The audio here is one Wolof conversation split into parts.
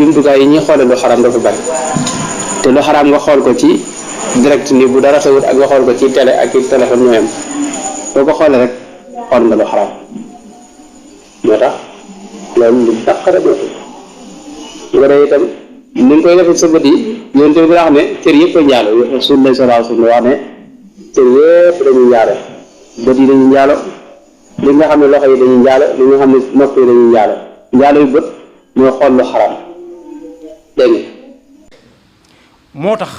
jumtukaay yi ñuy xoole lu xaram dafa bari te lu xaram nga xool ko ci direct ni bu dara xewut ak nga xool ko ci télé ak ci téléphone ñooyam boo ko xoolee rek xool nga lu xaram moo tax loolu lu daqare boobu nga dee itam ni nga koy defee sa bët yi yonent bi wax ne cër yëpp a njaalo Rasulullah sallallahu alayhi wa sallam wax ne cër yëpp dañuy njaalo bët yi dañuy njaalo li nga xam ne loxo yi dañuy njaalo li nga xam ne nopp yi dañuy njaalo njaalo yu bët ñoo xool lu xaram dégg nga moo tax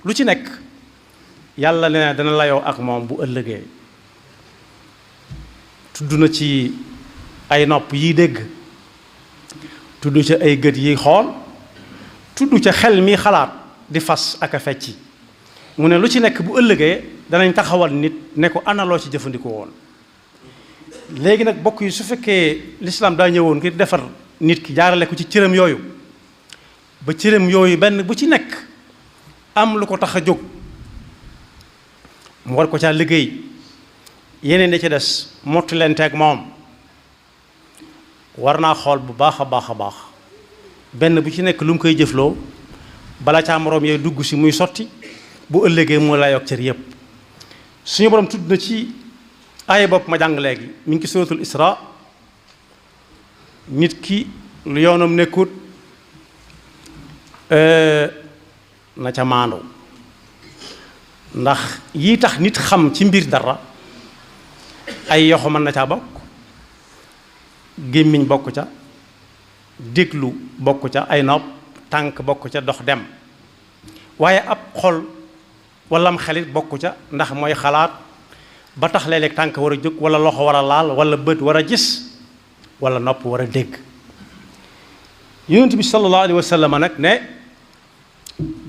lu ci nekk yàlla nee na dana layoo ak moom bu ëllëgee tudd na ci ay nopp yiy dégg tudd ca ay gët yi xool tudd ca xel mi xalaat di fas ak a fecci mu ne lu ci nekk bu ëllëgee danañ taxawal nit ne ko ana loo ci jëfandikoo woon léegi nag bokk yi su fekkee lislaam daa ñëwoon ngir defar nit ki jaarale ko ci cëram yooyu ba cëram yooyu benn bu ci nekk am lu ko tax a jóg mu war ko caa liggéey yeneen da ci des mottu leen teeg moom war naa xool bu baax a baax a baax benn bu ci nekk lu mu koy jëfloo bala caa moroom yooyu dugg si muy sotti bu ëllëgee moo lay yokk cër yépp suñu borom tudd na ci aaya bopp ma jàng léegi mi ngi ci suratul Isra nit ki lu yoonam nekkut na ca maandu ndax yii tax nit xam ci mbir dara ay yoxo mën na caa bokk gémmiñ bokk ca déglu bokk ca ay nopp tànk bokk ca dox dem waaye ab xol wala am xelit bokk ca ndax mooy xalaat ba tax léeg-léeg tànk war a jóg wala loxo war a laal wala bët war a gis wala nopp war a dégg yonent bi sallallahu alayhi wa sallam nag ne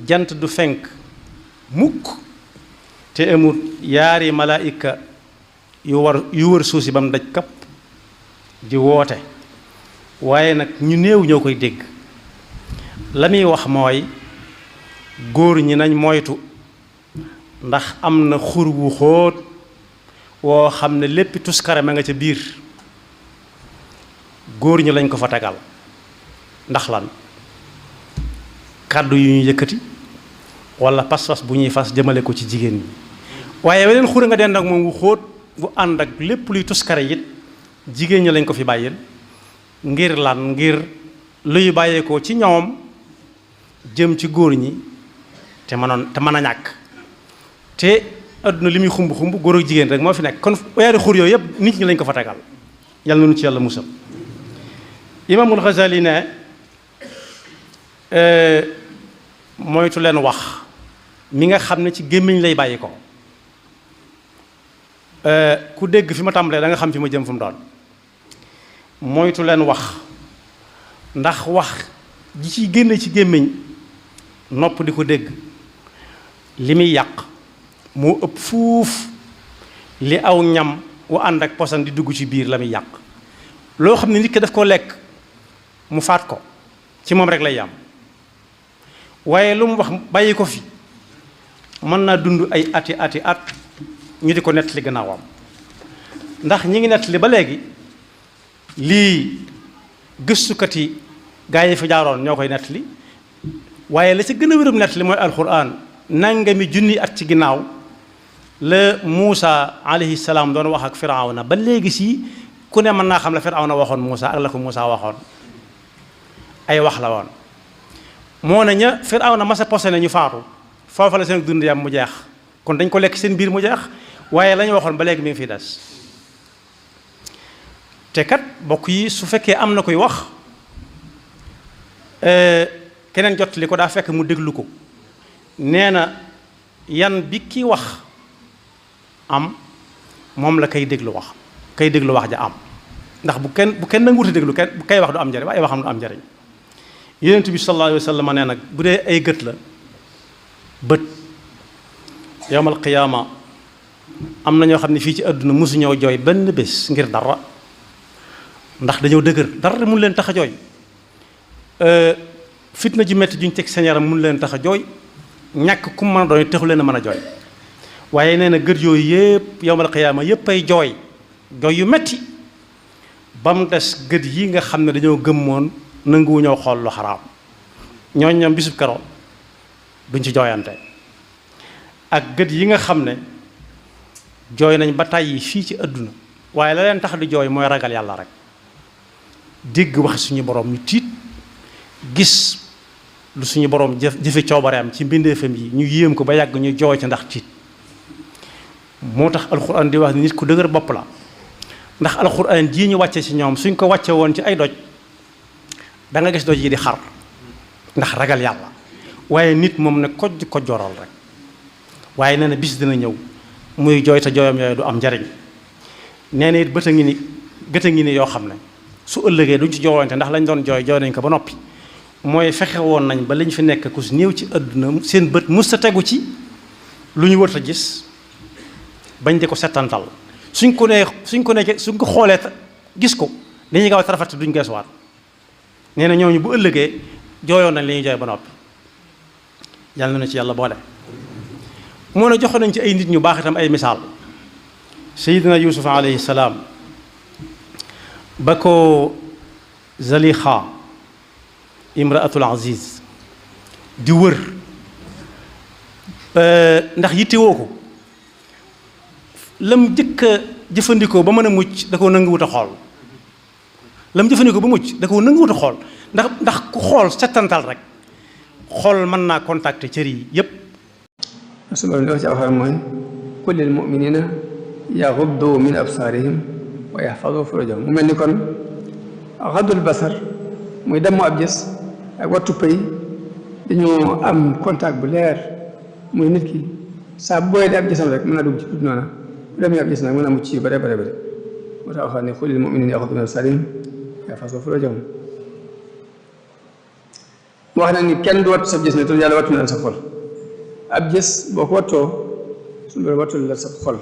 jant du fenk mukk te amul yaari malaayika yu wër suuf si ba mu daj kapp di woote waaye nag ñu néew ñoo koy dégg la muy wax mooy góor ñi nañ moytu ndax am na xur wu xóot woo xam ne lépp tuskare ma nga ca biir góor ñi lañ ko fa tegal ndax lan kàddu yu ñu yëkkati wala pas-pas bu ñuy fas jëmale ko ci jigéen ñi waaye weneen xur nga den ak moom wu xóot bu ànd ak lépp luy tuskare it jigéen ñi lañ ko fi bàyyil ngir lan ngir luy bàyyeekoo ci ñoom jëm ci góor ñi te mën a ñàkk te adduna li muy xumb xumb góor ak jigéen rek moo fi nekk kon yaari xur yooyu yëpp nit ñi lañ ko fa tegal yàlla na nu ci yàlla musal imaamul Ghazali ne moytu leen wax mi nga xam ne ci gémmiñ lay bàyyi ko ku dégg fi ma tàmbalee da nga xam fi ma jëm fu mu doon moytu leen wax ndax wax ji ci génne ci gémmiñ nopp di ko dégg li muy yàq moo ëpp fuuf li aw ñam wu ànd ak posan di dugg ci biir la muy yàq loo xam ne nit ki daf koo lekk mu faat ko ci moom rek lay yam waaye lu mu wax bàyyi ko fi mën naa dund ay ati at ñu di ko nettali gannaawam ndax ñi ngi nettali ba léegi lii gëstukat yi gaa yi fi jaaroon ñoo koy nettali waaye la ci gën a wérum nettali mooy alxuraan nangami junni at ci ginnaaw la Muusa alayhi salaam doon wax ak Firawna ba léegi si ku ne mën naa xam la Firawna waxoon Muusa ak la ko Muusa waxoon ay wax la woon moo ne ña Firawna masa posé ne ñu faatu foofa la seen dund yam mu jeex kon dañ ko lekk seen biir mu jeex waaye la ñu waxoon ba léegi mi ngi fi des te kat bokk yi su fekkee am na koy wax keneen jot li ko daa fekk mu déglu ko nee na yan bi ki wax am moom la kay déglu wax ja am ndax bu kenn nanguuti déglu kenn bu kay wax du am njariñ waaye waxam du am njariñ yonent bi sallallahu alayhi wa sallam nee nag bu dee ay gët la bët yawmal qiyaama am na ñoo xam ne fii ci àdduna mosu ñoo jooy benn bés ngir dara ndax dañoo dëgër dara mun leen tax a jooy fitna ji metti juñ teg seen yaram mun leen tax a jooy ñàkk ku mën a doon taxu leen a mën a jooy waaye nee na gët yooyu yëpp yawmal qiyaama yëpp ay jooy yu metti ba mu des gët yi nga xam ne dañoo gëmmoon nanguwu ñoo xool lu xaraam ñoom bisub kero duñ ci jooyante ak gët yi nga xam ne jooy nañ ba tàyyi fii ci àdduna waaye la leen tax di jooy mooy ragal yàlla rek dégg wax suñu borom ñu tiit gis lu suñu borom jëfe coobareem ci mbindeefam yi ñu yéem ko ba yàgg ñu jooy ci ndax tiit moo tax alxuraan di wax ni nit ku dëgër bopp la ndax alxuraan jii ñu wàcce ci ñoom suñ ko wàcce woon ci ay doj da nga gis doj yi di xar ndax ragal yàlla waaye nit moom ne ko joral rek waaye nee na bis dina ñëw muy jooy te jooyam yooyu du am njariñ nee na it gët a ngi ni yoo xam ne su ëllëgee duñ ci jooyante ndax lañ doon jooy nañ ko ba noppi mooy fexe woon nañ ba lañ fi nekk ku si néew ci àdduna seen bët mus ta tegu ci lu ñu wër a gis bañ di ko settantal suñ ko xoolee gis ko dañuy gaaw a rafet duñ geesuwaat nee na ñooñu bu ëllëgee jooyoon nañ li ñuy jooy ba noppi yàlla na ci yàlla boole. moo ne joxe nañ ci ay nit ñu baax itam ay misaal Seydina Yuusuf alayhi salaam ba ko Zalixa imraatul aziz di wër ndax yittewoo ko lam jëkk a jëfandikoo ba mën a mucc da koo nanguwut a xool lam jëfandikoo ba mucc da koo nanguwut a xool ndax ku xool settantal rek xool mën naa contacter cër yi yépp. suba li wax ci alxuraan mooy qul lil mu'minina yaghuddu min absaarihim wa yahfazu furujahum mu mel ni kon xaddul basar muy damm ab gis ak wattu pëy dañoo am contact bu leer muy nit ki saa bu booyee di ab gisam rek mën naa dugg ci tuuti noona bu demee ab gis nag mën a mucc ci bare moo tax alxuraan ne qul lil mu'minina yaghuddu min absaarihim wa yahfazu furujahum wax na ni kenn du wattu sa gis ne te yàlla wattu na sa xol ab gis boo ko wattoo suñu borom wattul la sa xol